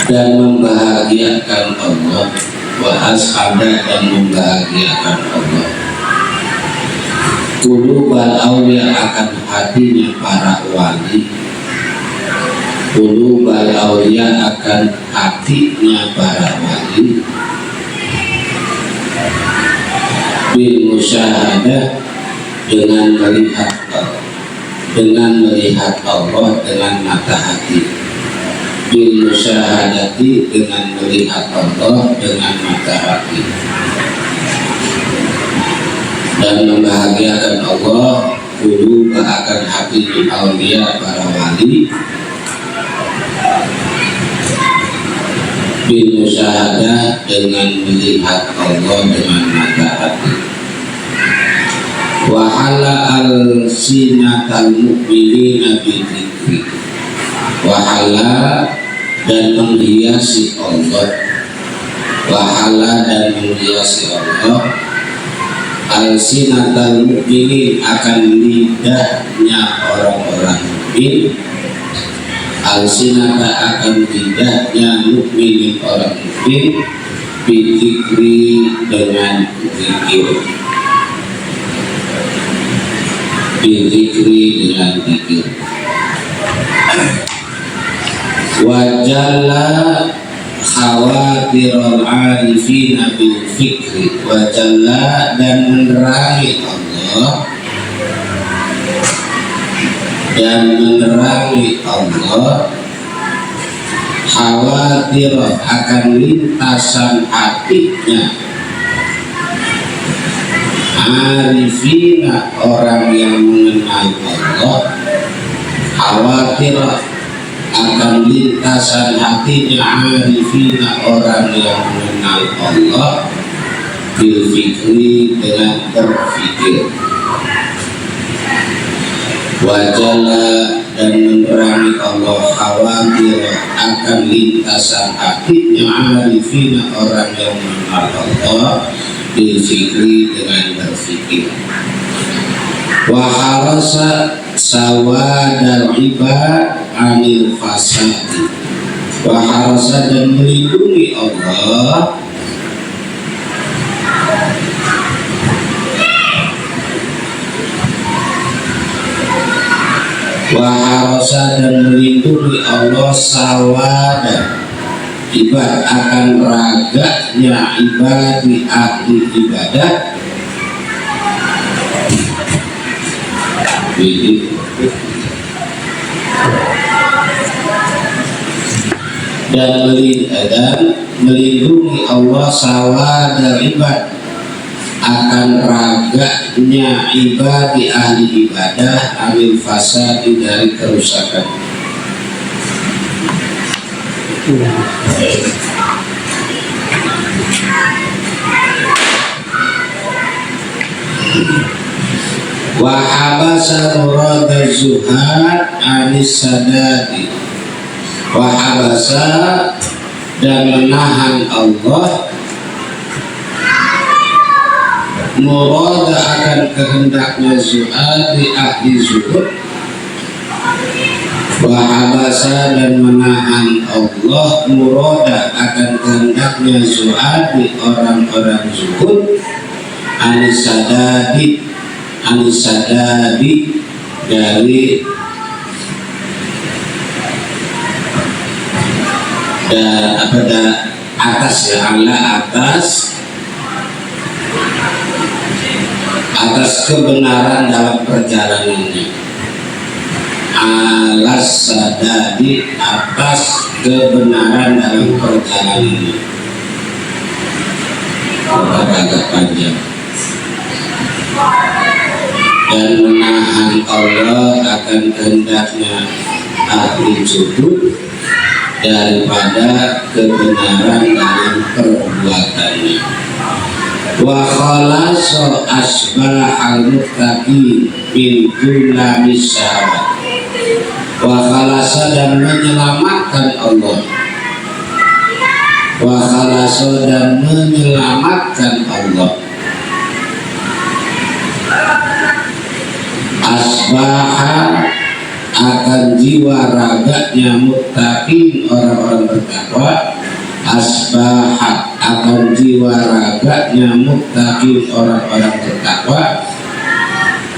dan membahagiakan Allah, wa as'ada dan membahagiakan Allah, qulubal awliya akan hatinya para wali, qulubal awliya akan hatinya para wali, bil musyahadah dengan melihat Allah, dengan mata hati, bil musyahadati dengan melihat Allah dengan mata hati, dan membahagiakan Allah qulub akan hati aulia para wali, bil musyahadah dengan melihat Allah dengan mata hati, wa hala al-sinatal mu'minina bidzikri, wa hala dan menghiasi Allah, wa hala dan menghiasi Allah al-sinatal mu'minin akan lidahnya orang-orang mukmin, al-sinata akan lidahnya mukminin orang mukmin, bidzikri dengan zikir, bidzikri dengan zikir, wajalla khawatirul arifina bil fikri, wajalla dan menerangi Allah, dan menerangi Allah khawatir akan lintasan hatinya arifina orang yang mengenal Allah, khawatir akan lintasan hatinya arifina orang yang mengenal Allah bil fikri dengan berfikir, wajalla dan menerangi Allah khawatir akan lintasan hatinya arifina orang yang mengenal Allah bil fikri dengan berfikir, wa harasa sawadal ibad anil fasadi, wa harasa dan melindungi Allah wa harasa dan melindungi Allah sawada ibad akan raganya ibadi ahli ibadah, dan melindungi Allah sawada ibad akan raganya ibadi ahli ibadah amil fasadi dari kerusakan. Wa habasa murada zuhad anis sadadi, wa habasa dan menahan Allah murada akan kehendaknya zuhad di ahli zuhud, wa habasa dan menahan Allah murada akan kehendaknya zuhad di orang-orang zuhud anisadadi dari atas ya, ala atas kebenaran dalam perjalanannya, alas sadadi atas kebenaran dalam perjalanannya, agak panjang, dan menahan Allah akan kehendaknya ahli zuhud daripada kebenaran dalam perbuatannya. Wa khalasa asbahal muttaqin min kulli syahwat, wa khalasa dan menyelamatkan Allah, wa khalasa dan menyelamatkan Allah asbaha akan jiwa raganya muttaqin orang-orang bertakwa, asbahat akan jiwa raganya muttaqin orang-orang bertakwa,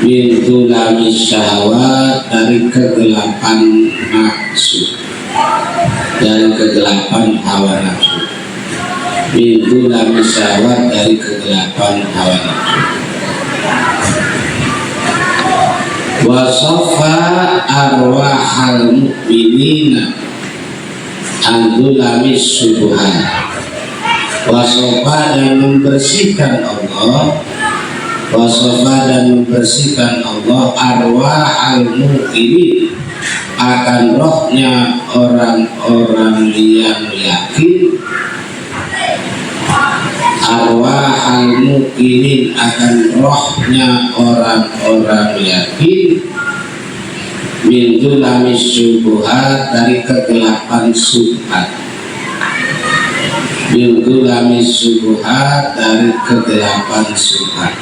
min dzulami syahwat dari kegelapan nafsu, dari kegelapan hawa nafsu, min dzulami syahwat dari kegelapan hawa nafsu. Wasofa arwahal mu'minina andulamis subuhan. Wasofa dan membersihkan Allah, wasofa dan membersihkan Allah arwahal mu'minin akan rohnya orang-orang yang yakin, arwahal mu'minin akan rohnya orang-orang yakin, min dzulamis syubhat dari kegelapan syubhat, min dzulamis syubhat dari kegelapan syubhat.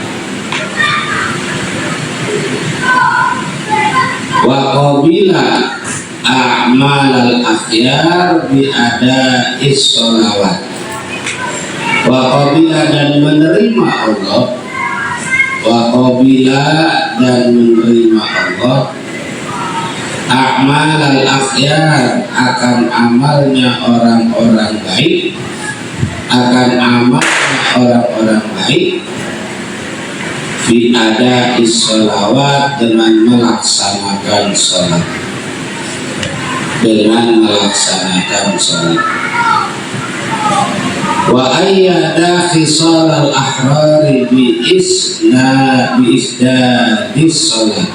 Wa qabila a'malal akhyar bi ada'is sholawat. Wa qabila dan menerima Allah, wa qabila dan menerima Allah a'malal akhyar akan amalnya orang-orang baik, akan amalnya orang-orang baik, fi ada'is sholawat dengan melaksanakan sholat, dengan melaksanakan sholat. Wa ayyada khisal al-ahrari bi isdadis sholat.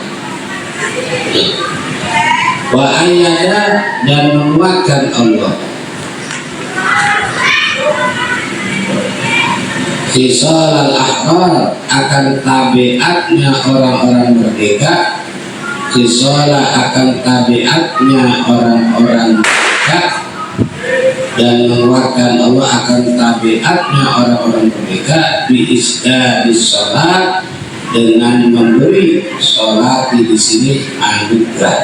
Wa ayyada dan menguatkan Allah khisal al-ahrar akan tabiatnya orang-orang merdeka, khisal akan tabiatnya orang-orang merdeka, dan menguatkan Allah akan tabiatnya orang-orang merdeka bi isdadis sholat dengan memberi sholat di sini anugerah,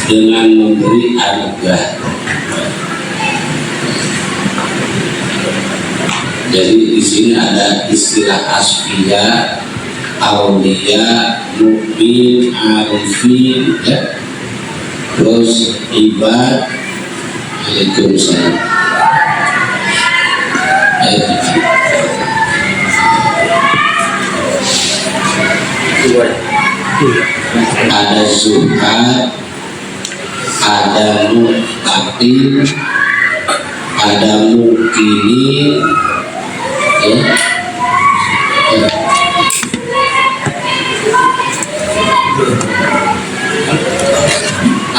dengan memberi anugerah. Jadi di sini ada istilah asfiya, aulia, mukmin, arifin, ya. Terus ibad. Waalaikumsalam. Ada zuhad, ada muttaqin, ada mukinin, ya.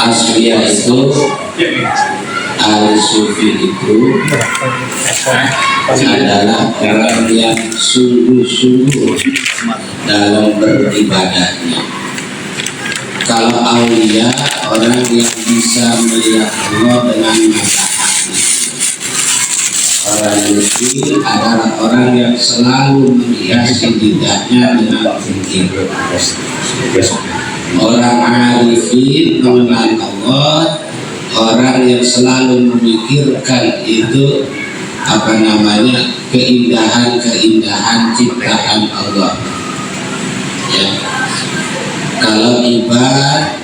Asfiya itu, ahli sufi itu adalah orang yang sungguh-sungguh dalam beribadahnya. Kalau aulia, orang yang bisa melihat Allah dengan mata hati. Orang mukmin adalah orang yang selalu menghiasi lidahnya dengan zikir. Orang arifin mengenal Allah, orang yang selalu memikirkan itu apa namanya, keindahan-keindahan ciptaan Allah, ya. Kalau ibad,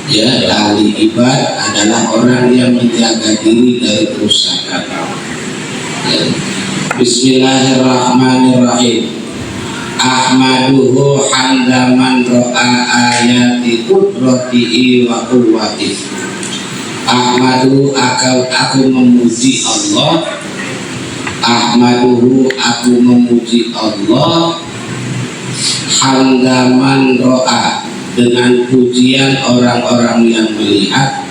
ya, ahli ibad adalah orang yang menjaga diri dari kerusakan, ya. Bismillahirrahmanirrahim. Ahmaduhu hamdaman ro'a ayati qudratihi wa quwwatihi. Ahmadu aku memuji Allah, ahmaduhu aku memuji Allah, hamdaman ro'a dengan pujian orang-orang yang melihat,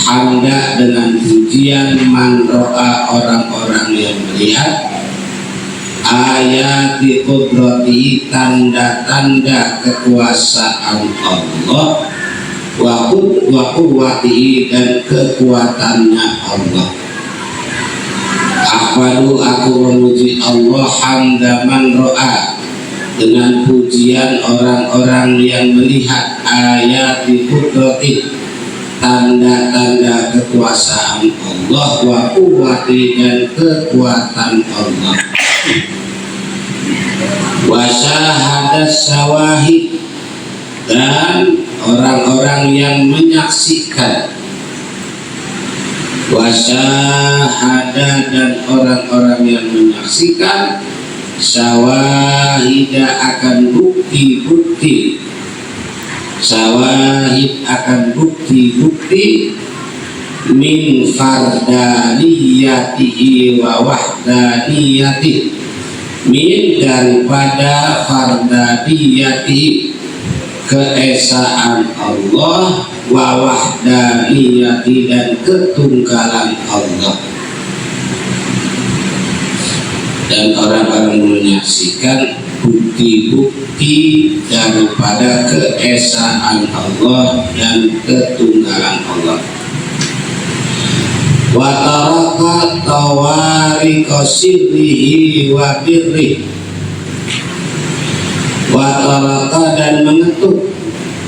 hamda dengan pujian man ro'a orang-orang yang melihat, ayati qudrati tanda-tanda kekuasaan Allah, wa quwwatihi dan kekuatannya Allah. Ahmadu aku memuji Allah hamdaman ro'a dengan pujian orang-orang yang melihat ayat qudrati, tanda-tanda kekuasaan Allah, wa quwwati, dan kekuatan Allah, wa syahadat syawahid, dan orang-orang yang menyaksikan, wa syahadat, dan orang-orang yang menyaksikan, syawahida, akan bukti-bukti, syawahid akan bukti-bukti, min fardaniyatihi wa wahdaniyatihi, min daripada fardaniyatihi, keesaan Allah, wa wahdaniyatihi, dan ketunggalan Allah. Dan orang-orang menyaksikan bukti-bukti daripada keesaan Allah dan ketunggalan Allah. Wa taraka tawarika sirrihi wa birrihi, wa taraka, dan mengetuk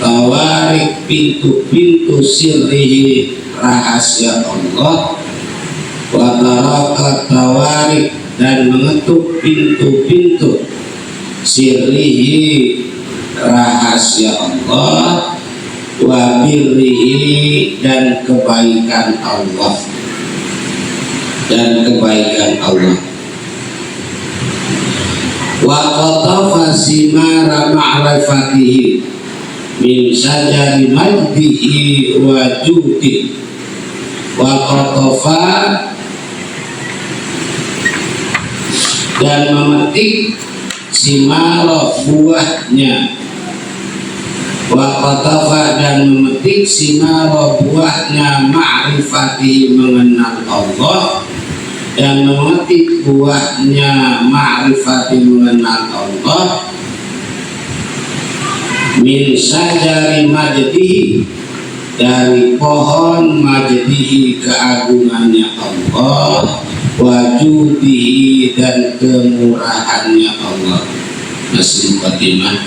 tawarik, pintu-pintu sirrihi, rahasia Allah, wa taraka tawarik, dan mengetuk pintu-pintu sirrihi, rahasia Allah, wa birrihi, dan kebaikan Allah, dan kebaikan Allah. Wa qatafa simara ma'rifatihi min sajari majdihi wa judi, wa qatafa, dan memetik simara, buahnya, wa qatafa, dan memetik simara, buahnya, ma'rifati, mengenal Allah, dan memetik buahnya, ma'rifati, mengenal Allah, min sajari majdihi, dari pohon majdihi, keagungannya Allah, wajudihi, dan kemurahannya Allah. Masih mukadimah.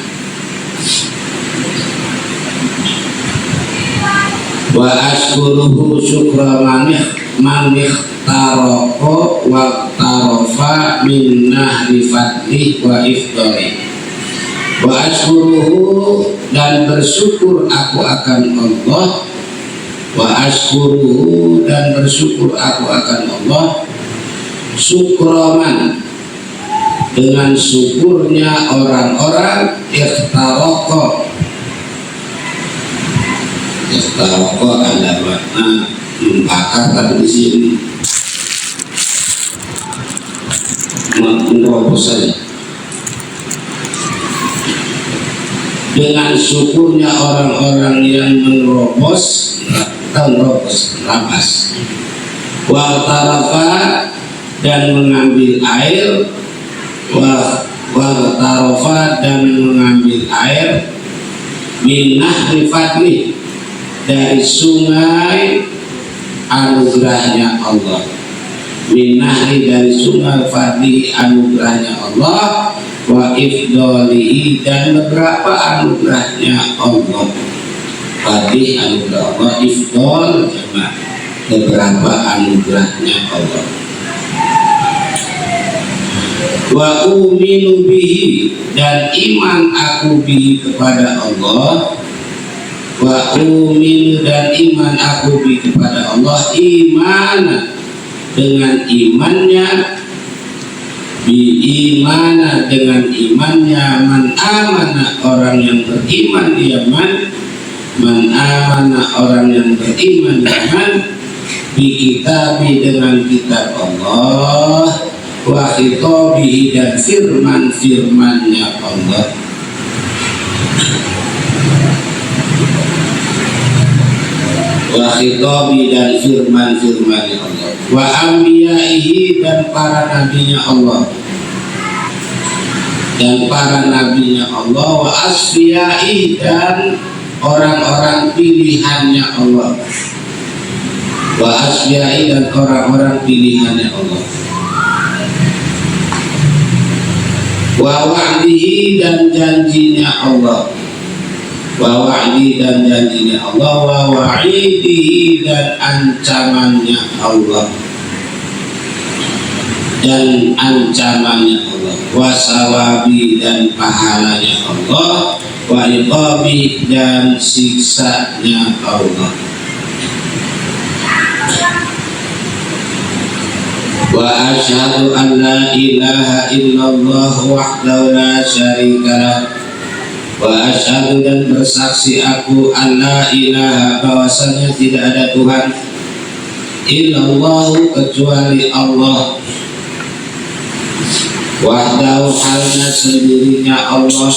Wa ashkuruhu syukra manih taroko wa tarofa min nahri fadlih wa ifdari. Wa ashkuruhu, dan bersyukur aku akan Allah, wa ashkuruhu, dan bersyukur aku akan Allah, syukraman, dengan syukurnya orang-orang ikhtaroko ada makna membakar, tapi di sini menerobos saja. Dengan syukurnya orang-orang yang menerobos, rampas, wa tarafa, dan mengambil air, wa tarafa, dan mengambil air, min nahri fadlih, dari sungai anugerahnya Allah, min nahri, dari sungai fadlih, anugerahnya Allah, wa ifdalihi, dan beberapa anugerahnya Allah. Fadlih anugerah Allah, ifdal jemaah, beberapa anugerahnya Allah. Wa uminu bihi, dan iman aku bihi, kepada Allah. Wa uminu, dan iman aku bihi, kepada Allah, iman, dengan imannya, bi imana, dengan imannya, man amana, orang yang beriman dia man amana, orang yang beriman dia bi kitabi, dengan kitab Allah, wa khitabihi, dan firman-firmannya Allah. Wa khitabi, dan firman-firmannya Allah. Wa anbiyaihi, dan para nabinya Allah, dan para nabinya Allah. Wa asfiyaihi, dan orang-orang pilihannya Allah. Wa asfiyaihi, dan orang-orang pilihannya Allah. wa wa'dihi dan janjinya Allah, wa wa'di dan janjinya Allah, wa wa'idihi dan ancamannya Allah, dan ancamannya Allah, wa sawabi dan pahalanya Allah, wa iqabi dan siksanya Allah. Wa asyhadu an la ilaha illallah wahdahu la syarikalah. Wa asyhadu dan bersaksi aku an la ilaha bahwasanya tidak ada Tuhan illallah kecuali Allah. Wahdahu halnya sendirinya Allah,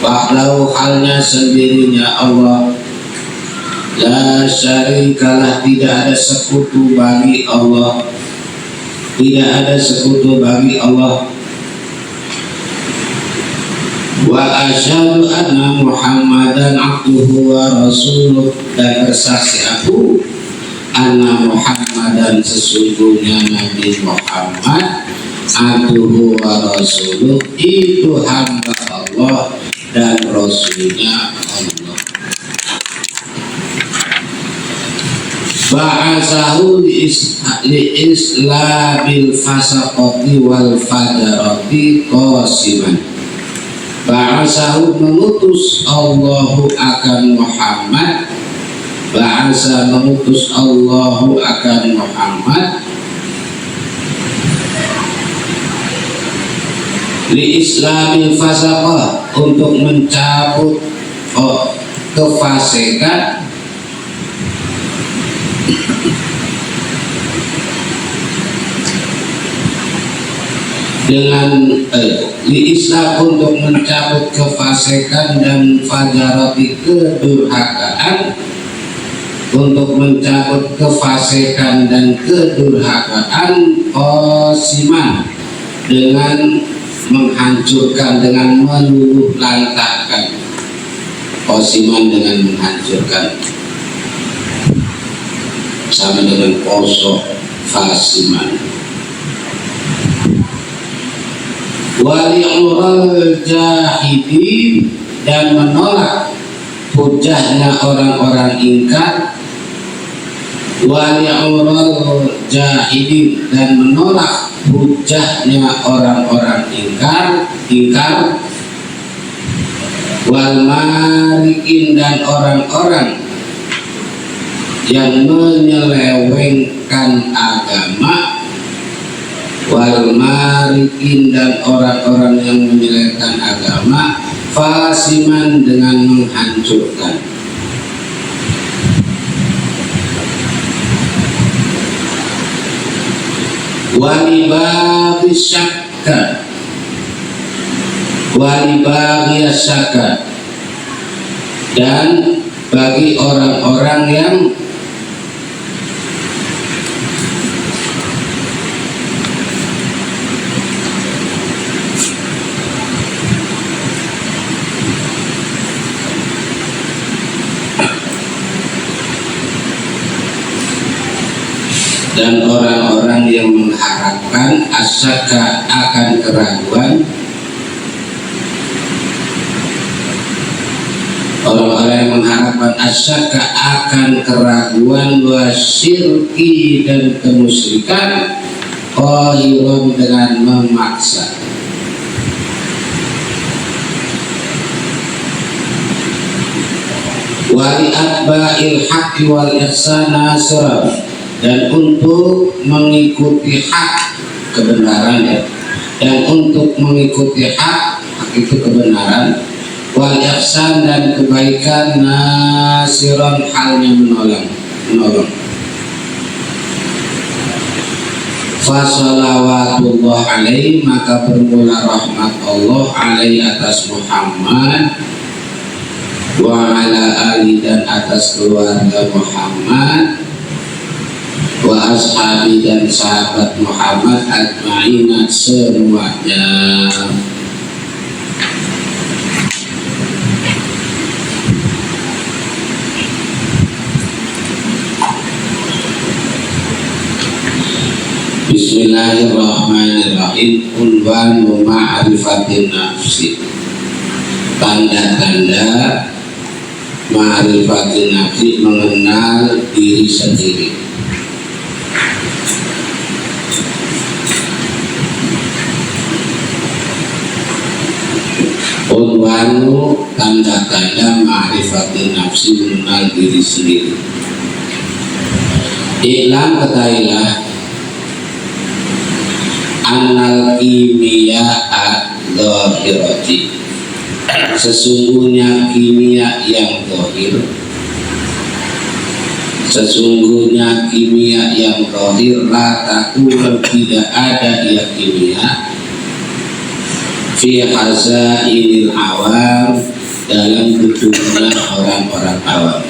wahdahu halnya sendirinya Allah, la syarikalah tidak ada sekutu bagi Allah, tidak ada sekutu bagi Allah. Wa asyhadu anna Muhammadan abduhu wa rasuluh dan bersaksi aku anna Muhammadan sesungguhnya Nabi Muhammad abduhu wa rasuluh itu hamba Allah dan rasulnya Allah. Ba'asahu li islabil fasaqati wal fadarati qasiman. Ba'asahu mengutus Allahu akan Muhammad, ba'asa mengutus Allahu akan Muhammad li islamil fasaqah untuk mencabut kefasikan dengan li Islam untuk mencabut kefasikan dan fajarati kedurhakaan, untuk mencabut kefasikan dan kedurhakaan qasiman dengan menghancurkan, dengan meluluh lantakkan, qasiman dengan menghancurkan, sama dengan kosok fasiman. Wali'ural jahidin dan menolak hujahnya orang-orang ingkar, wali'ural jahidin dan menolak hujahnya orang-orang ingkar, wal marikin dan orang-orang yang menyelewengkan agama, wal marikin dan orang-orang yang menyelewengkan agama, fasiman dengan menghancurkan. Walibaghi syakka, walibaghi syakka dan bagi orang-orang yang mengharapkan asyaka akan keraguan, orang-orang yang mengharapkan asyaka akan keraguan, wasyirki dan kemusyrikan, qahirun dengan memaksa. Wali atba'il haqqi wal ihsana nasra dan untuk mengikuti hak kebenaran ya, dan untuk mengikuti hak itu kebenaran, wal ihsan dan kebaikan, nasiron halnya menolong. Fasalawatullah alaihi maka bermula rahmat Allah alaihi atas Muhammad, wa ala ali dan atas keluarga Muhammad, wa ashabi dan sahabat Muhammad ajma'ina semuanya. Bismillahirrahmanirrahim. Unwanu ma'rifatin nafsi. Tanda-tanda ma'rifatin nafsi, mengenal diri sendiri. Unwanu tanda-tanda ma'rifatin nafsi, mengenal diri sendiri. Iklam, ketahuilah, annal kimiya'a dhahirati, sesungguhnya kimia yang zahir, sesungguhnya kimia yang zahir, la takun, tidak ada ya kimia, fi hazainil awam, dalam gedungnya orang-orang awam.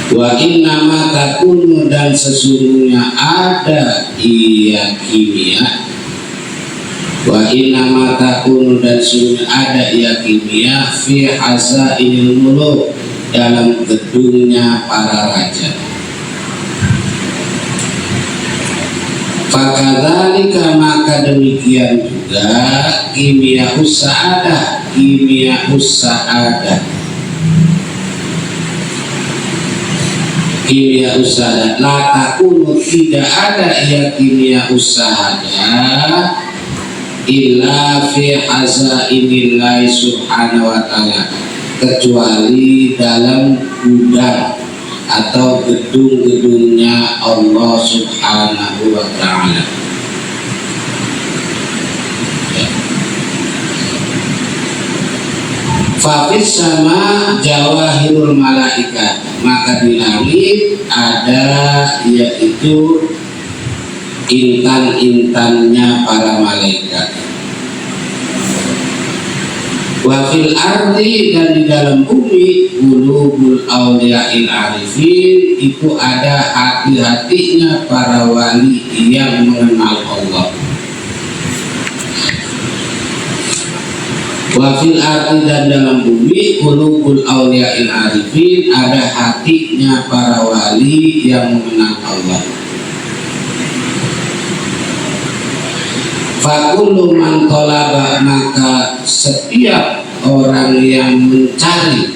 Wa innama takunu, dan sesungguhnya ada ia kimia, wa innama takunu, dan sesungguhnya ada ia kimia, fi hazainil muluk, dalam gedungnya para raja. Fakadzalika, maka demikian juga kimia usaadah, kimia usaadah, kimia usahadah, la takunu, tidak ada ya kimia usahadah, illa fi hazainillahi subhanahu wa ta'ala, kecuali dalam gudang atau gedung-gedungnya Allah subhanahu wa ta'ala. Fafis sama jawahirul malaikat, maka di langit ada yaitu intan-intannya para malaikat. Wafil ardi, dan di dalam bumi, qulubul awliya'il arifin, itu ada hati-hatinya para wali yang mengenal Allah. Wafil ardi, dan dalam bumi, qulubul awliya'il arifin, ada hatinya para wali yang mengenal Allah. Fakullu man tolaba, maka setiap orang yang mencari,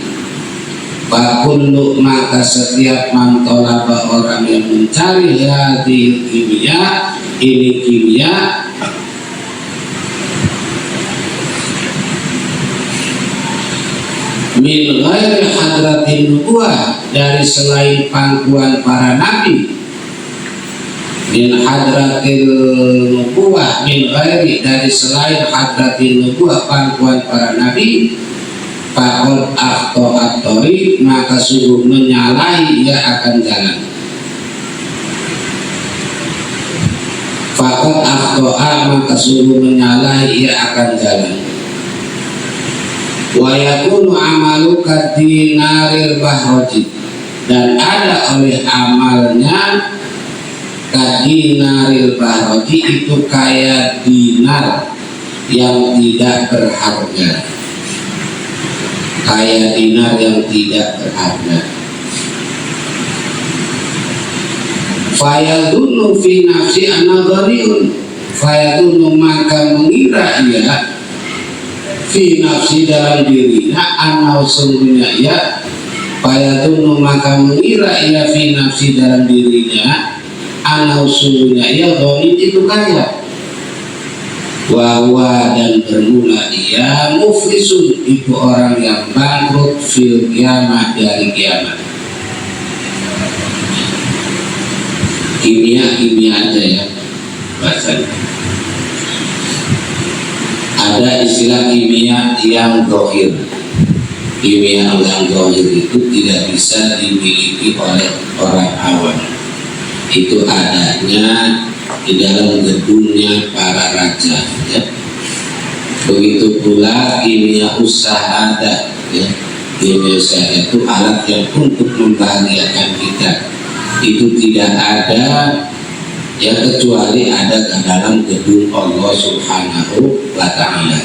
fakullu, maka setiap man tolaba, orang yang mencari hadil kimia, ini kimia, min ghairi hadratin nubuwah, dari selain pangkuan para nabi, min hadratil nubuwah, min ghairi, dari selain hadratil nubuwah, pangkuan para nabi, faqad akhto'at thoriq, maka sungguh menyalahi ia akan jalan. Faqad akhto'a, maka sungguh menyalahi ia akan jalan. Wa yakunu amaluka dinaril bahroji, dan ada oleh amalnya kadinaril bahroji, itu kayak dinar yang tidak berharga, kayak dinar yang tidak berharga. Fayadunu fi nafsi anadhariun, fayadunu, maka mengira ia, fi nafsi, dalam dirinya, anau, sungguhnya ia, fayadunu, maka mengira ia, fi nafsi, dalam dirinya, anau, sungguhnya ia, dhanin, itu kaya. Wahwa, dan bermula ia, muflisun, itu orang yang bangkrut, fil kiamat, dari kiamat. Kimia aja ya bahasanya. Ada istilah kimia yang zahir. Kimia yang zahir itu tidak bisa dimiliki oleh orang awam. Itu adanya di dalam gedungnya para raja, ya. Begitu pula kimia usahadah, ya. Kimia usahadah itu alat yang untuk membahagiakan kita. Itu tidak ada ya kecuali ada ke dalam gedung Allah subhanahu wa ta'ala.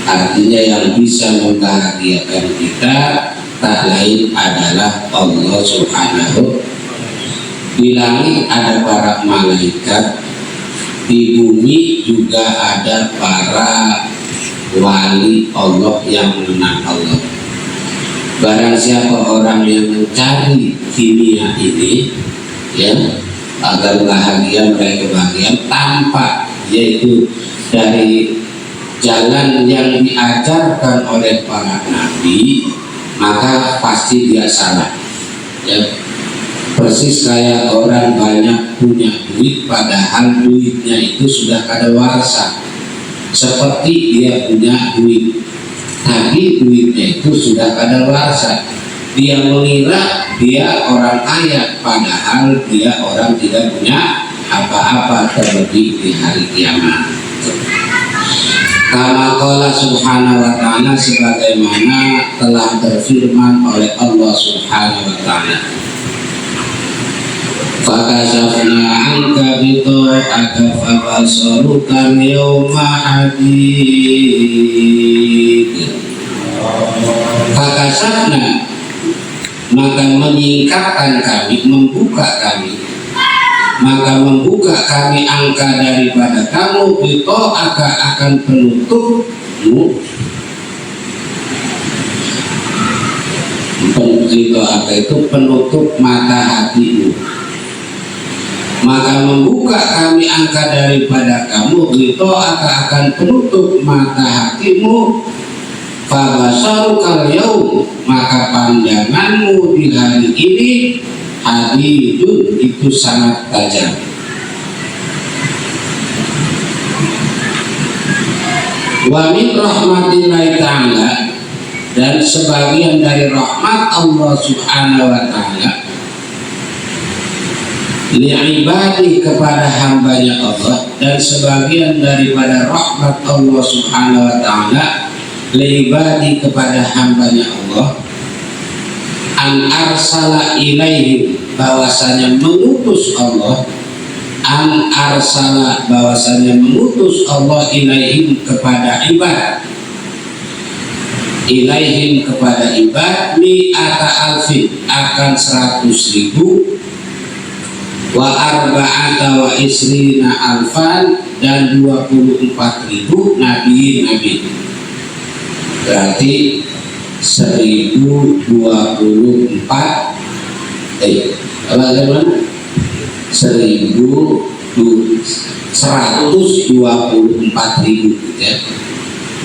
Artinya yang bisa membahagiakan kita tak lain adalah Allah subhanahu Di langit ada para malaikat, di bumi juga ada para wali Allah yang mengenal Allah. Barang siapa orang yang mencari kimia ini, ya, agar bahagia, meraih kebahagiaan tanpa, yaitu dari jalan yang diajarkan oleh para nabi, maka pasti dia salah, ya. Persis kayak orang banyak punya duit padahal duitnya itu sudah kadaluarsa. Seperti dia punya duit tapi duitnya itu sudah kadaluarsa. Dia mengira dia orang kaya padahal dia orang tidak punya apa-apa, terlebih di hari kiamat. Kama qala subhanahu wa ta'ala, sebagaimana telah berfirman oleh Allah subhanahu wa ta'ala, fakashafna anka bita'aka fabasaruka yawma hadid. Fakashafna, maka menyingkapkan kami, membuka kami, maka membuka kami angka daripada kamu, bita'aka akan penutupmu. Bita'aka itu penutup mata hatimu. Maka membuka kami angka daripada kamu, itu akan penutup mata hatimu. Fabasarukal yaum, maka pandanganmu di hari ini hadidun, itu sangat tajam. Wa min rahmatillahi ta'ala, dan sebagian dari rahmat Allah subhanahu wa ta'ala, li'ibadi, kepada hambanya Allah, dan sebagian daripada rahmat Allah subhanahu wa ta'ala li'ibadi, kepada hambanya Allah, an arsala ilaihim, bahwasanya mengutus Allah, an arsala, bahwasanya mengutus Allah ilaihim, kepada ibad, ilaihim, kepada ibad, mi'ata alfin, akan 100.000, wa arba'ata wa isrina alfan, dan 24.000 nabi-nabi. Berarti 1024 bagaimana? 124.000, ya.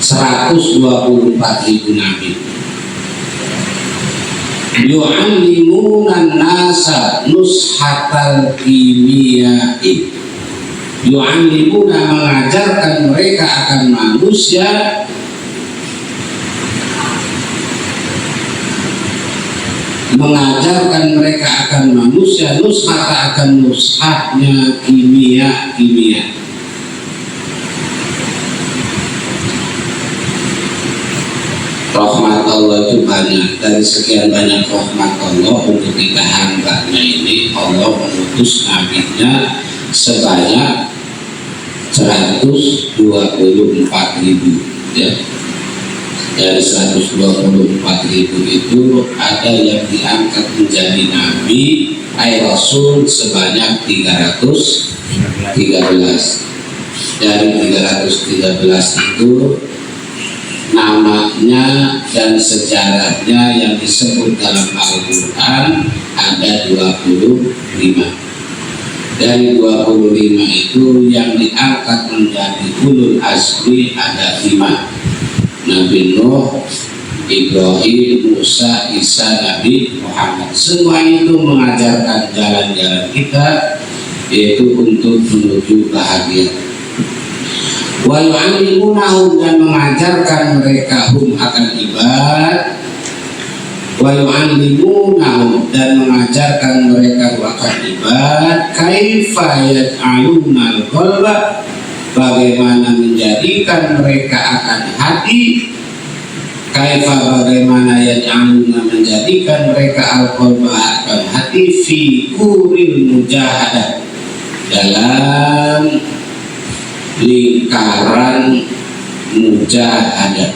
124.000 nabi. Yu'allimunan nasa nushatal kimiyai, yu'allimuna, mengajarkan mereka akan manusia, mengajarkan mereka akan manusia, nushata, akan nushahnya kimia. Rahmat Allah itu banyak. Dari sekian banyak rahmat Allah untuk kita hambanya ini, Allah mengutus nabinya sebanyak 124.000, ya. Dari 124.000 itu ada yang diangkat menjadi nabi, rasul sebanyak 313. Dari 313 itu namanya dan sejarahnya yang disebut dalam Al-Quran ada 25. Dari 25 itu yang diangkat menjadi ulul azmi ada 5. Nabi Nuh, Ibrahim, Musa, Isa, Nabi Muhammad. Semua itu mengajarkan jalan-jalan kita, yaitu untuk menuju bahagia. Wa yu'allimunahum, dan mengajarkan mereka hum akan ibad. Wa yu'allimunahum, dan mengajarkan mereka akan ibad, kaifa yaj'alunal qalba, bagaimana menjadikan mereka akan hati, kaifa, bagaimana yaj'aluna, menjadikan mereka al-qalba, akan hati, fi kuril mujahadah, dalam lingkaran mujahadah.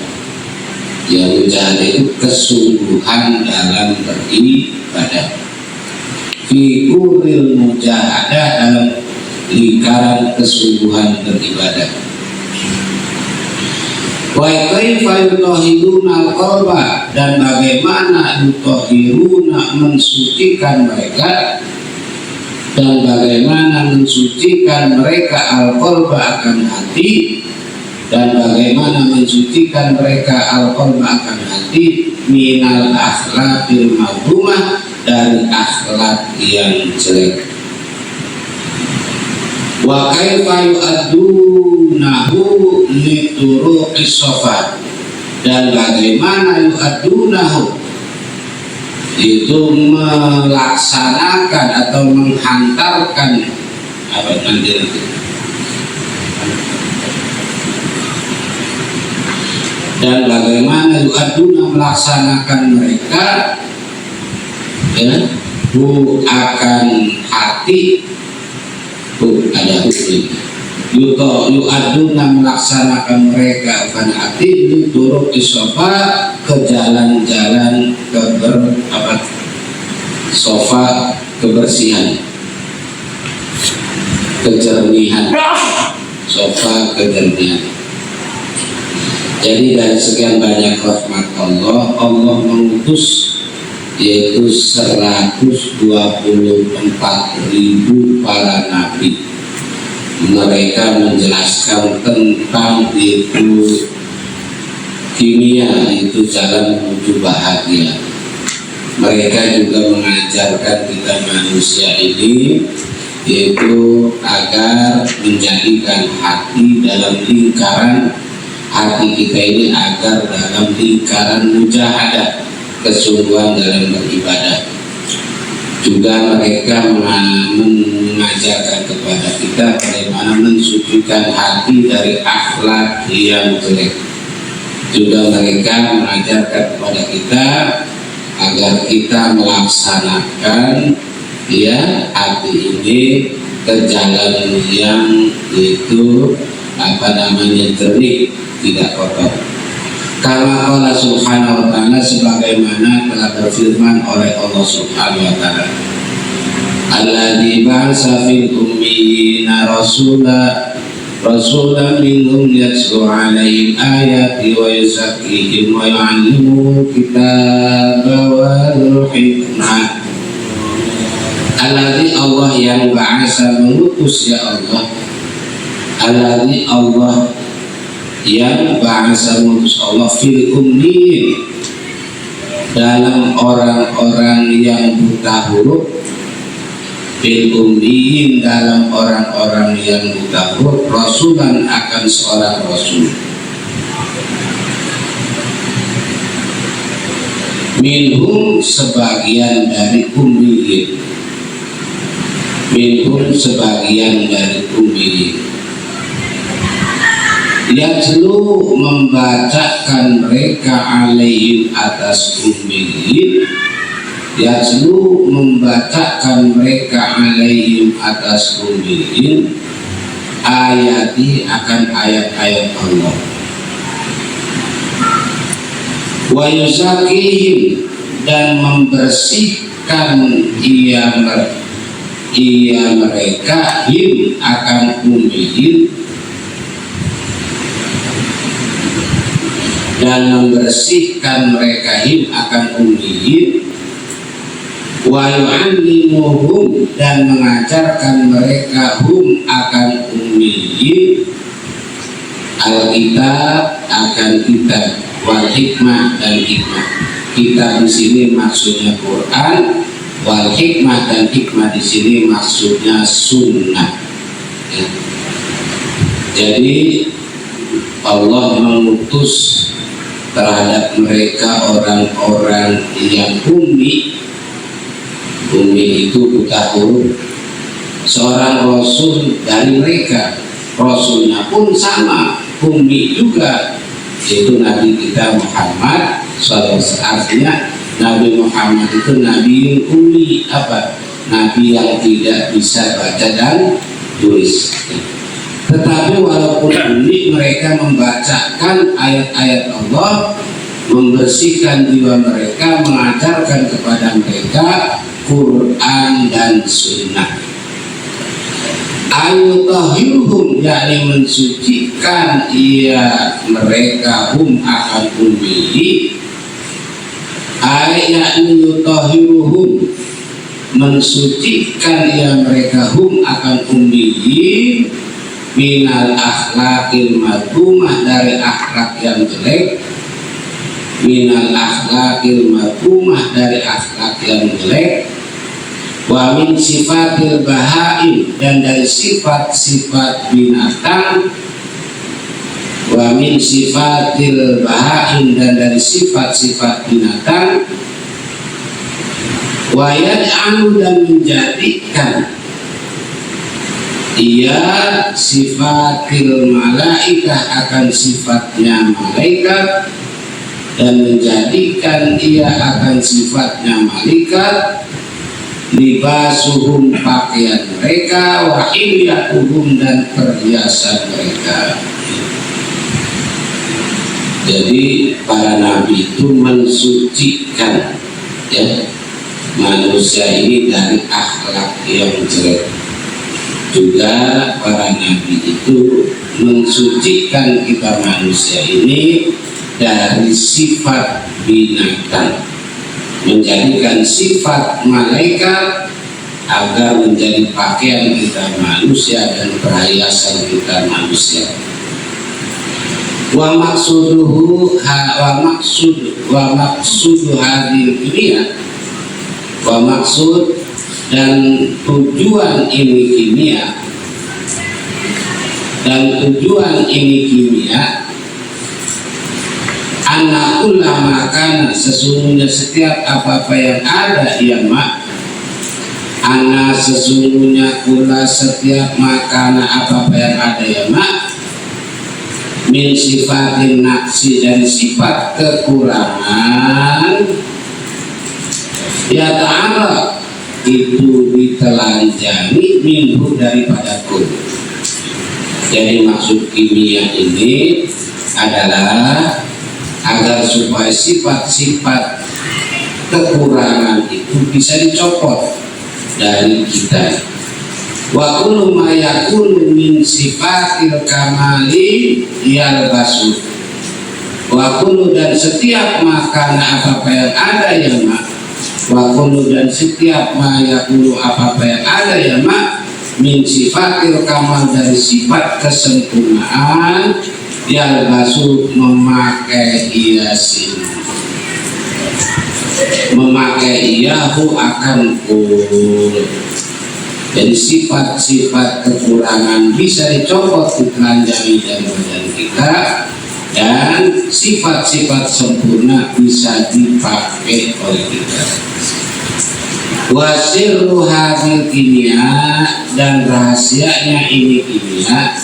Ya, mujahadah itu kesungguhan dalam beribadah. Fi fi kuril mujahadah, dalam lingkaran kesungguhan beribadah. Wa kaifa yutahhiruna al-qalba, dan bagaimana yutahhiruna mensucikan mereka, dan bagaimana mensucikan mereka al-qalba akan hati, dan bagaimana mensucikan mereka al-qalba akan hati minal akhlaqil madhumah, dari akhlak yang jelek. Wa kaifa yu'addunahu lituruqis shafat, dan bagaimana yu'addunahu itu melaksanakan atau menghantarkan apa nanti dan bagaimana yu'adduna melaksanakan mereka ya akan hati ada hukum yu'aduna melaksanakan mereka akan hati turut isofa ke jalan-jalan sofa kebersihan, kejernihan, sofa kejernihan. Jadi dari sekian banyak rahmat Allah, Allah mengutus yaitu 124.000 para nabi. Mereka menjelaskan tentang itu kimia, itu jalan menuju bahagia. Mereka juga mengajarkan kita manusia ini yaitu agar menjadikan hati dalam lingkaran hati kita ini, agar dalam lingkaran mujahadah, kesungguhan dalam beribadah. Juga mereka mengajarkan kepada kita bagaimana mensucikan hati dari akhlak yang jelek. Juga mereka mengajarkan kepada kita agar kita melaksanakan ya hati ini ke jalan yang itu jernih, tidak kotor. Kama qala subhanahu wa ta'ala, sebagaimana telah berfirman oleh Allah subhanahu wa ta'ala, alladzi ba'atsa fil ummiyina rasulan minhum yatlu 'alaihim ayati wa yuzakkihim wa yu'allimuhumul kitaba wal hikmah. Alladzi, Allah yang ba'atsa mengutus, ya Allah, alladzi Allah yang bahasa mutus Allah fil ummiyin, dalam orang-orang yang buta huruf, fil ummiyin, dalam orang-orang yang buta huruf, rasulan akan seorang rasul, minhum sebagian dari ummiyin, minhum sebagian dari ummiyin, yatlu membacakan mereka alaihim atas ummiyin, yatlu membacakan mereka alaihim atas ummiyin, ayati akan ayat-ayat Allah, wa yuzakihim dan membersihkan ia mereka him akan ummiyin, dan membersihkan mereka him akan ummiyin, wa yu'allimuhum dan mengajarkan mereka hum akan ummiyin alkitab akan kitab, wal hikmah dan hikmah. Kitab di sini maksudnya Quran, wal hikmah dan hikmah di sini maksudnya sunnah. Ya. Jadi Allah mengutus terhadap mereka orang-orang yang ummi itu buta huruf, seorang rasul dari mereka, rasulnya pun sama ummi juga, yaitu Nabi kita Muhammad SAW. Artinya Nabi Muhammad itu Nabi yang ummi, apa? Nabi yang tidak bisa baca dan tulis. Tetapi walaupun ummi, mereka membacakan ayat-ayat Allah, membersihkan jiwa mereka, mengajarkan kepada mereka Quran dan Sunnah. Ayutahiruhum, yakni mensucikan ia mereka hum akan ummihi, yakni yutahiruhum, mensucikan ia mereka hum akan ummihi minal akhlaqil madhumah, dari akhlak yang jelek, minal akhlaqil madhumah, dari akhlak yang jelek, wa min sifatil bahaim, dan dari sifat-sifat binatang, wa min sifatil bahaim, dan dari sifat-sifat binatang, wa yad'alu, dan menjadikan ia sifatil malaikah, akan sifatnya malaikat, dan menjadikan ia akan sifatnya malaikat, libasuhum, pakaian mereka, wa hilyatuhum, dan perhiasan mereka. Jadi para nabi itu mensucikan ya manusia ini dari akhlak yang jelek. Juga para nabi itu mensucikan kita manusia ini dari sifat binatang, menjadikan sifat malaikat agar menjadi pakaian kita manusia dan perhiasan kita manusia. Wa maksuduhu wa maksudu hadir dunia, wa maksud dan tujuan ini kimia, dan tujuan ini kimia, anak ulama karena sesungguhnya setiap apa-apa yang ada ya mak, anak sesungguhnya pula setiap makana apa-apa yang ada ya mak, min sifatin naqsi, dari sifat kekurangan, ya ta'ala itu ditelanjangi minhu, daripada kun. Jadi maksud kimia ini adalah agar supaya sifat-sifat kekurangan itu bisa dicopot dari kita. Wa kullu ma yakunu min sifatil kamali yalbasu, wa kullu, dan setiap makanan apa-apa yang ada ya mak, wa kullu, dan setiap ma yakunu apa-apa yang ada ya mak, min sifatil kamal, dari sifat kesempurnaan, yalbasu, memakai hiasin, memakai iyahu akan kul. Jadi sifat-sifat kekurangan bisa dicopot, ditelanjangi dari badan kita, dan sifat-sifat sempurna bisa dipakai oleh kita. Wasirru hadil kimia, dan rahasianya ini kimia,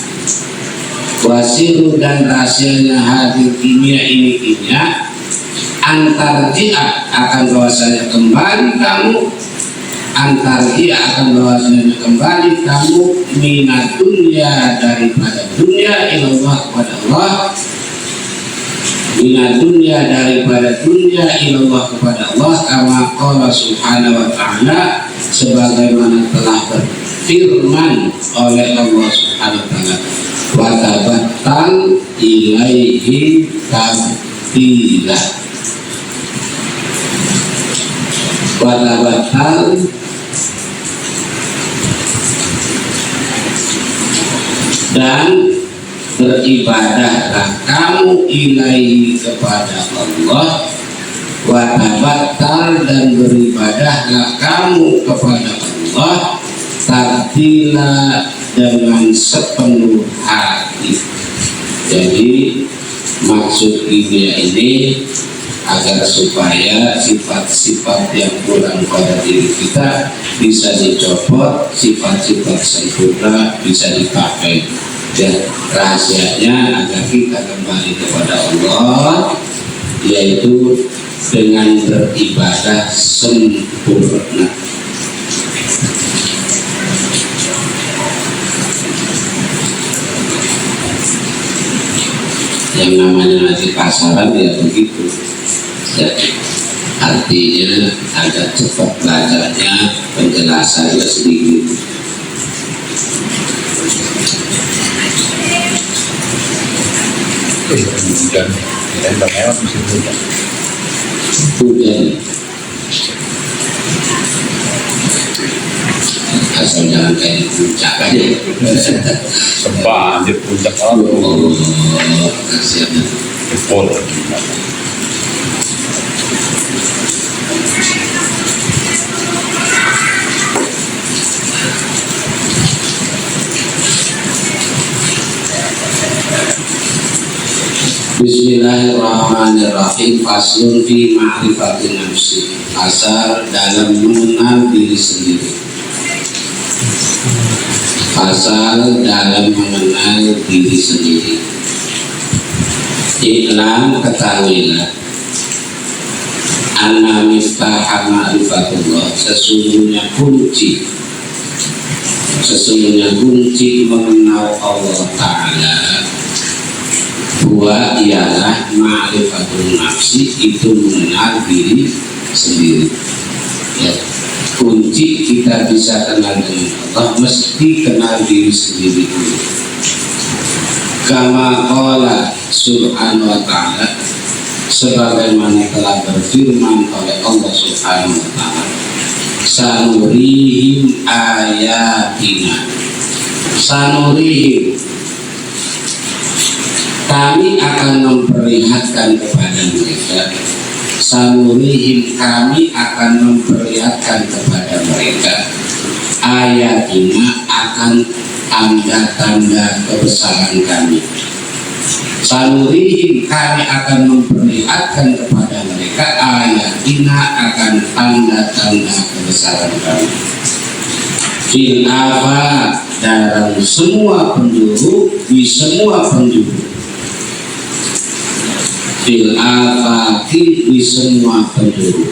wasiru, dan rahasianya hadir kimia ini kimia, antar dia akan bahwasanya kembali kamu, antar dia akan bahwasanya kembali kamu, minat dunia, daripada dunia, ilallah, kepada Allah, minat dunia, daripada dunia, ilallah, kepada Allah, kama qala subhanahu wa ta'ala, sebagaimana telah berfirman oleh Allah subhanahu wa ta'ala, wa tabattal ilaihi tabtila, wa tabattal, dan beribadahlah kamu ilaihi, kepada Allah, wa tabattal, dan beribadahlah kamu kepada Allah, tabtila, dengan sepenuh hati. Jadi maksud dunia ini agar supaya sifat-sifat yang kurang pada diri kita bisa dicopot, sifat-sifat sempurna bisa dipakai. Dan rahasianya agar kita kembali kepada Allah, yaitu dengan beribadah sempurna. Yang namanya nanti pasaran ya begitu. Jadi artinya agak cepat belajarnya, saja sedikit. Hujan asal jangan kayak puncak aja. Sembah di puncak Oh, kasihan. Jepol. Bismillahirrahmanirrahim. Faslun fi ma'rifatin nafsi. Pasal dalam mengenal diri sendiri. Pasal dalam mengenal diri sendiri. Iklan, ketahuilah, anna miftah ma'rifatullah, sesungguhnya kunci mengenal Allah Ta'ala buat ialah ma'rifatul nafsi, itu mengenal diri sendiri. Ya, kunci kita bisa kenal dengan Allah mesti kenal diri sendiri dulu. Kama qala subhanahu wa ta'ala, sebagaimana telah berfirman oleh Allah subhanahu wa ta'ala, sanurihim ayatina, sanurihim, kami akan memperlihatkan kepada mereka, sanurihim, kami akan memperlihatkan kepada mereka, ayatina, akan tanda-tanda kebesaran kami. Sanurihim, kami akan memperlihatkan kepada mereka, ayatina, akan tanda-tanda kebesaran kami. Fil afaq, dalam semua penjuru, di semua penjuru. Fil afaqi, di semua penjuru.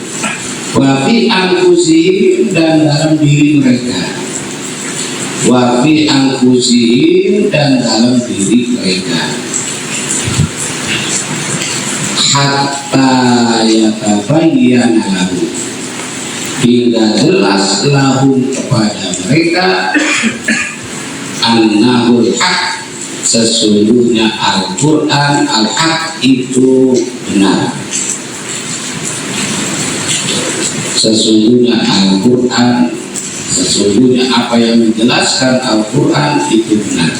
Wa fi anfusihim, dan dalam diri mereka. Wa fi anfusihim, dan dalam diri mereka. Hatta yatabayyana lahum, hingga jelas lahum kepada mereka, annahul haq, sesungguhnya Al-Quran al-haq itu benar. Sesungguhnya Al-Quran, sesungguhnya apa yang menjelaskan Al-Quran itu benar.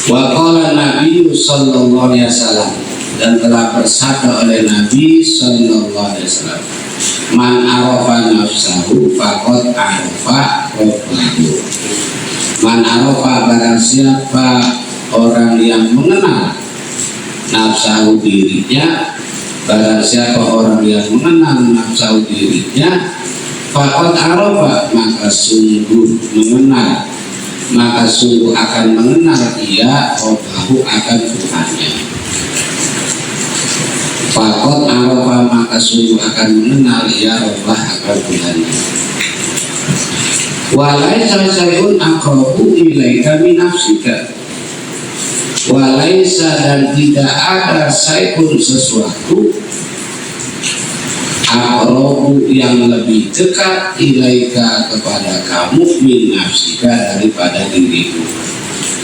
Wa qala Nabi sallallahu alaihi wasallam, dan telah bersabda oleh Nabi sallallahu alaihi wasallam, man arafa nafsahu faqad arafa rabbahu. Man arafa, barang siapa orang yang mengenal nafsahu, dirinya, barang siapa orang yang mengenal nafsahu, dirinya, faqad arafa, maka sungguh mengenal, maka sungguh akan mengenal dia rabbahu, akan Tuhannya. Faqad arafa, maka sungguh akan mengenal ya Allah, akan Tuhannya. Walaisa syai'un aqrabu ilaika min nafsika. Walaisa, dan tidak ada syai'un, sesuatu, aqrabu, yang lebih dekat, ilaika, kepada kamu, min nafsika, daripada dirimu.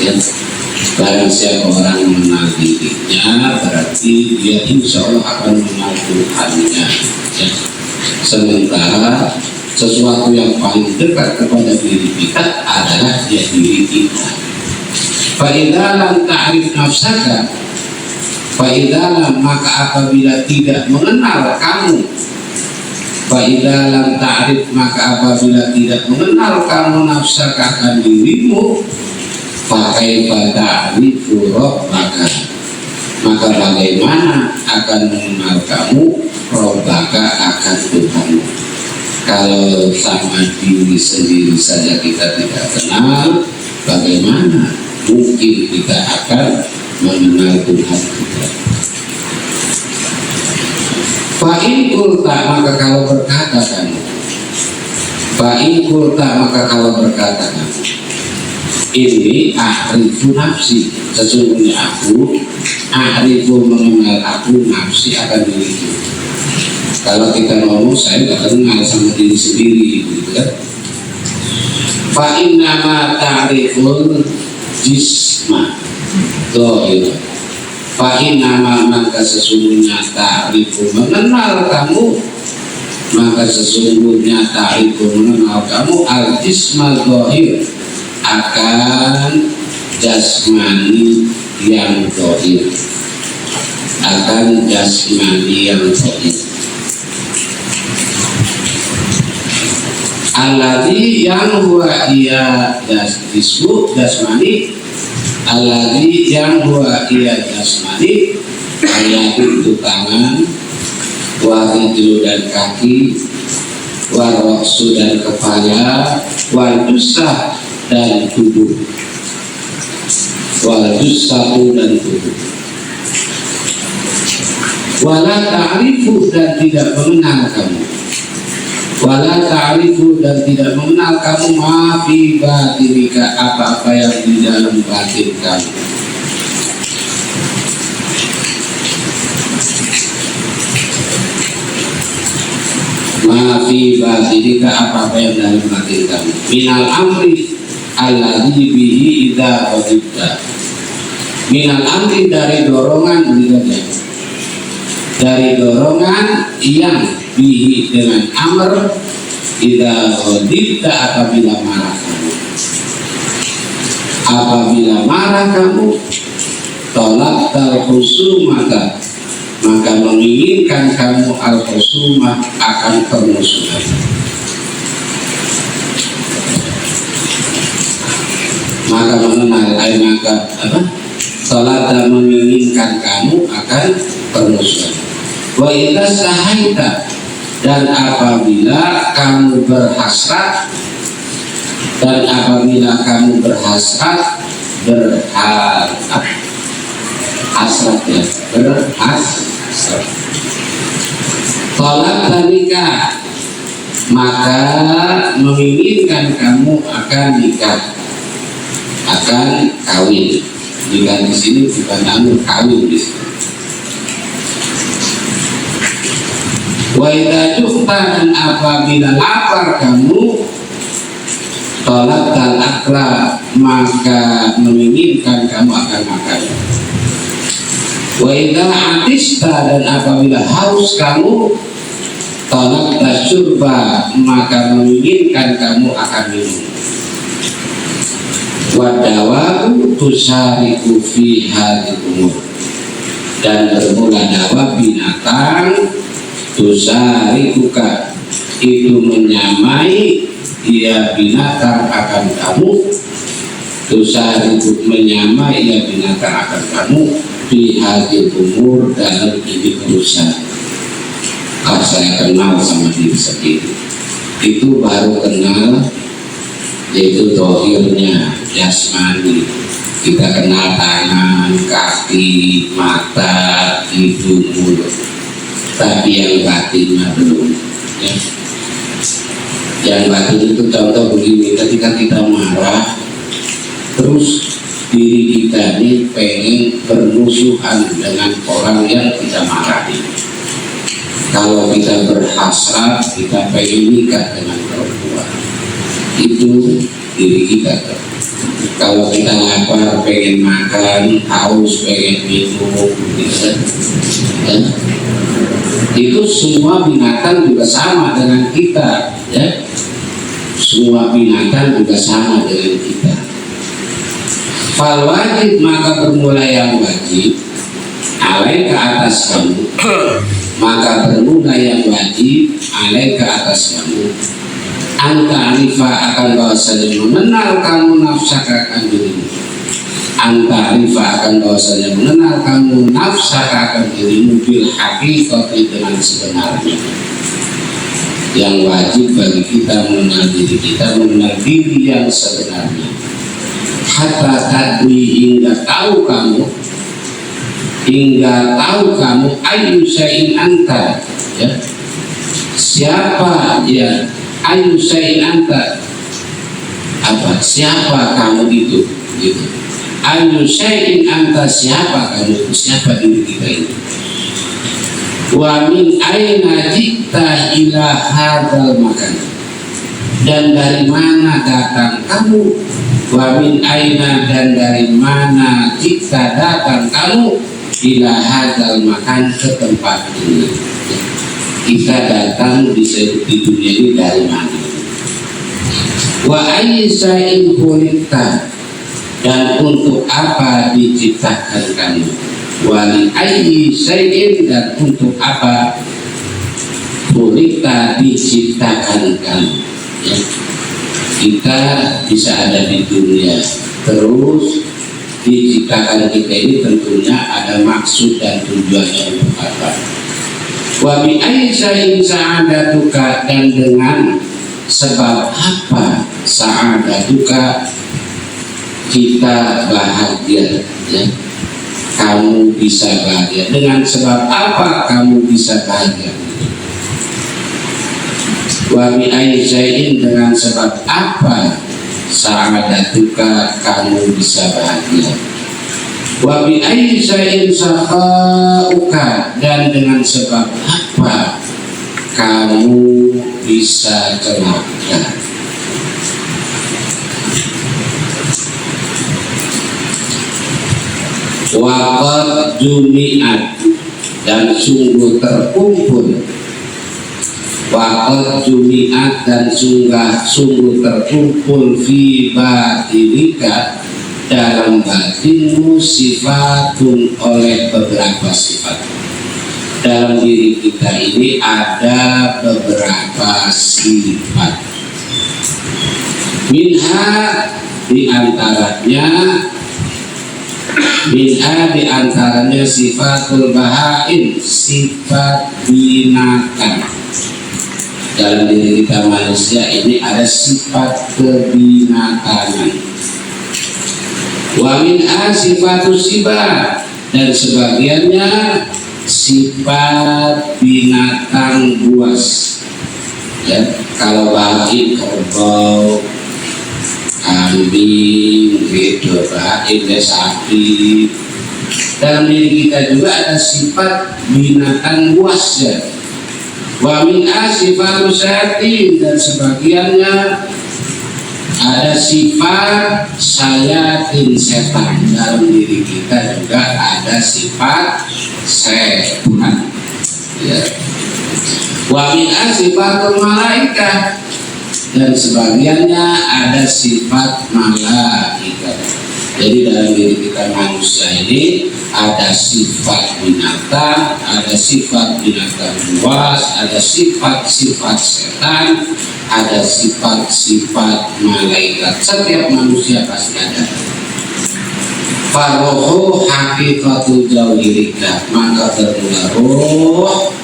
Ya, barang siapa orang mengenal dirinya, berarti dia insya Allah akan mengenal Tuhannya. Ya. Sementara sesuatu yang paling dekat kepada diri kita adalah ya diri kita. Fa'idalam ta'rif nafsaka, fa'idalam, maka apabila tidak mengenal kamu, fa'idalam ta'rif, maka apabila tidak mengenal kamu nafsaka, akan dirimu, fakaifa ta'rifu rabbaka, maka bagaimana akan mengenal kamu rabbaka, akan Tuhanmu. Kalau sama diri sendiri saja kita tidak kenal, bagaimana mungkin kita akan mengenal Tuhan kita. Fa'in kulta, maka kalau berkata kamu, fa'in kulta, maka kalau berkata kamu, ini ahrifu nafsi, sesungguhnya aku, ahrifu, mengenal aku, nafsi, akan diriku. Kalau kita ngomong saya nggak kenal sama diri sendiri, gitu kan? Fa innama ta'riful jisma dohir. Fa innama maka sesungguhnya ta'rifu mengenal kamu, maka sesungguhnya ta'rifu mengenal kamu al jisma dohir akan jasmani yang dohir, akan jasmani yang dohir. Alladhi yang huwa iya jismu jasmani, alladhi yang huwa iya jasmani, ayat itu tangan, warijlu dan kaki, waroksu dan kepala, wajusah dan tubuh, wajusatu dan tubuh. Wala ta'rifu dan tidak mengenal kamu, wala ta'rifu dan tidak mengenal kamu ma fi batinika apa-apa yang di dalam batin kamu. Ma fi batinika apa-apa yang dalam batin kamu. Minal amri alladhi bihi idza ghadibta. Minal amri dari dorongan berikutnya. Dari dorongan yang bihi dengan amr idza ghadibta apabila marah kamu. Apabila marah kamu tolak al-khusumata maka menginginkan kamu al-khusumah akan permusuhan. Maka mengenal maka apa? Tolak dan menginginkan kamu akan permusuhan. Wa idza sahaita dan apabila kamu berhasrat, dan apabila kamu berhasrat, hasrat ya, berhasrat. Tolak dan nikah maka menginginkan kamu akan nikah, akan kawin. Nikah di sini bukan anu kawin di sini. Wa idza juhta dan apabila lapar kamu tolak dan akla maka menginginkan kamu akan makan. Wa idza atista dan apabila haus kamu tolak tasyurba maka menginginkan kamu akan minum. Wa dawabu tusariku fi hadhil umur dan bermula dawa binatang tusarikuka itu menyamai dia binatang akan kamu, tusariku menyamai dia binatang akan kamu fi hadhil umur dalam ini urusan. Saya kenal sama diri sendiri itu baru kenal, yaitu dohirnya jasmani. Kita kenal tangan, kaki, mata, hidung, mulut, tapi yang batinnya belum ya. Yang batin itu contoh begini, ketika kita marah terus diri kita ini pengen bermusuhan dengan orang yang kita marahi. Kalau kita berhasrat, kita pengen nikah dengan perempuan, itu diri kita. Kalau kita lapar, pengen makan, haus, pengen minum, gitu. Ya. Itu semua binatang juga sama dengan kita, ya. Semua binatang juga sama dengan kita. Fal wajib maka bermula yang wajib, alai ke atas kamu. Maka bermula yang wajib alai ke atas kamu. Anta arifa akan bahwasanya mengenal kamu nafsaka akan dirimu. Anta arifa akan bahwasanya mengenal kamu nafsaka akan dirimu bil haqiqati dengan sebenarnya. Yang wajib bagi kita mengenal diri kita, mengenal diri yang sebenarnya. Hatta tadwi hingga tahu kamu, ayu syai'in anta, ya. Siapa ya? Ayu syai'in anta, apa? Siapa kamu itu? Gitu. Ayu syai'in anta, siapa kamu itu? Siapa diri kita ini? Wa min aina jikta ila hadzal makan, dan dari mana datang kamu? Wa min aina, dan dari mana jikta datang kamu ila hadzal makan, ke tempat ini. Kita datang di dunia ini dari mana? Wa ayyi shay'in khuliqta, dan untuk apa diciptakan kamu? Wali ayyi syai'in, dan untuk apa khuliqta, diciptakan kamu. Ya. Kita bisa ada di dunia, terus diciptakan kita ini tentunya ada maksud dan tujuannya untuk apa. Wa bi ayyi syai'in sa'adatuka, dan dengan sebab apa sa'adatuka, kita bahagia, ya. Kamu bisa bahagia, dengan sebab apa kamu bisa bahagia? Wa bi ayyi syai'in, dengan sebab apa sa'adatuka, kamu bisa bahagia? Wa bi ayyi syai'in sakhauka, dan dengan sebab apa kamu bisa celaka? Waqad jumi'at, dan sungguh terkumpul. Waqad jumi'at, dan sungguh terkumpul fi batinika, dalam batinmu, sifatun, oleh beberapa sifat. Dalam diri kita ini ada beberapa sifat. Minha, diantaranya sifatul bahain, sifat binatang. Dalam diri kita manusia ini ada sifat kebinatangan. Wa minha sifatus sibah, dan sebagiannya sifat binatang buas. Ya, kalau bahain kerbau, kambing, gitu, bahain, sapi. Dalam diri kita juga ada sifat binatang buas, ya. Wa min sifatus syayatin, dan sebagiannya ada sifat syayatin, setan. Dalam diri kita juga ada sifat setan, ya. Wa min sifatul malaikat, dan sebagiannya ada sifat malaikat. Jadi dalam diri kita manusia ini ada sifat binatang, ada sifat binatang buas, ada sifat-sifat setan, ada sifat-sifat malaikat. Setiap manusia pasti ada. Farohu hakikatul jauhilika, maka bermula roh.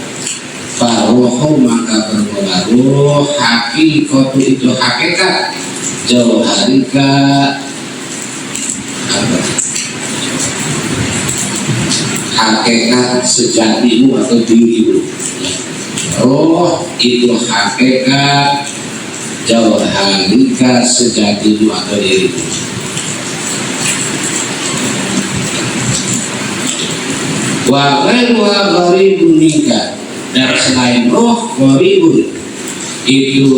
Farohu, maka bermula roh. Hakikatu, itu hakikat. Jauharika, hakikat sejatimu atau dirimu. Roh itu hakikat, jauharika sejatimu atau dirimu. Wa ghairuha gharibun minka, dan selain roh gharibun, itu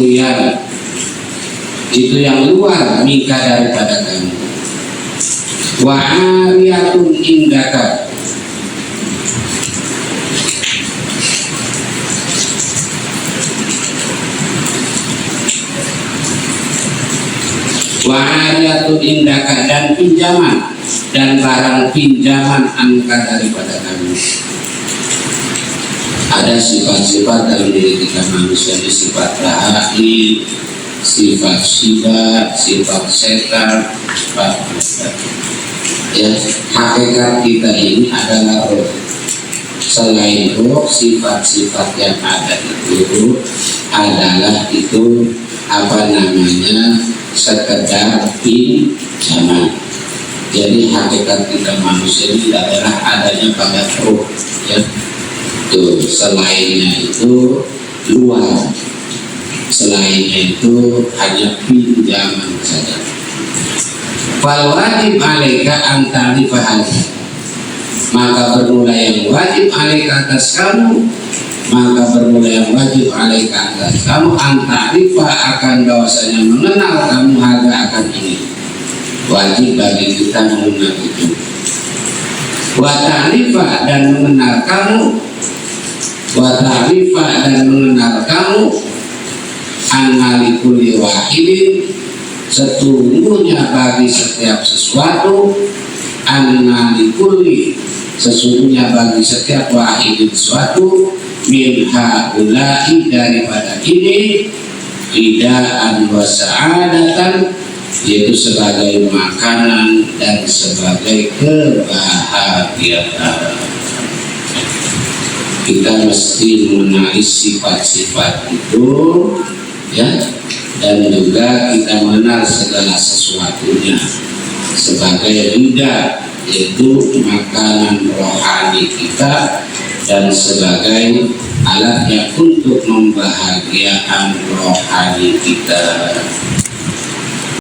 yang luar minka, daripada kamu. Wa ariyatun indaka, wa'ariyatun indaka, dan pinjaman, dan barang pinjaman angka daripada kamu. Ada sifat-sifat dalam diri kita manusia ini, sifat bahain, sifat syifa, sifat setan, sifat ya. Hakikat kita ini adalah roh. Selain roh, sifat-sifat yang ada itu adalah itu apa namanya, sekedar pinjaman. Jadi hakikat kita manusia ini adalah adanya pada roh, ya. Tuh, selainnya itu luar, selainnya itu hanya pinjaman saja. Fal wajib alaika antari fahad, maka bermula yang wajib alaika atas kamu, antarifa akan bahwasanya mengenal kamu harga akan ini. Wajib bagi kita mengenal itu. Watarifa dan mengenal kamu, analikuli wahidin, sesungguhnya bagi setiap sesuatu, analikuli, sesungguhnya bagi setiap wahidin sesuatu, min haula'i daripada ini, hidaan wa sa'adatan, yaitu sebagai makanan dan sebagai kebahagiaan. Kita mesti mengenali sifat-sifat itu, ya, dan juga kita mengenal segala sesuatunya sebagai hida, yaitu makanan rohani kita, dan sebagai alatnya untuk membahagiakan rohani kita.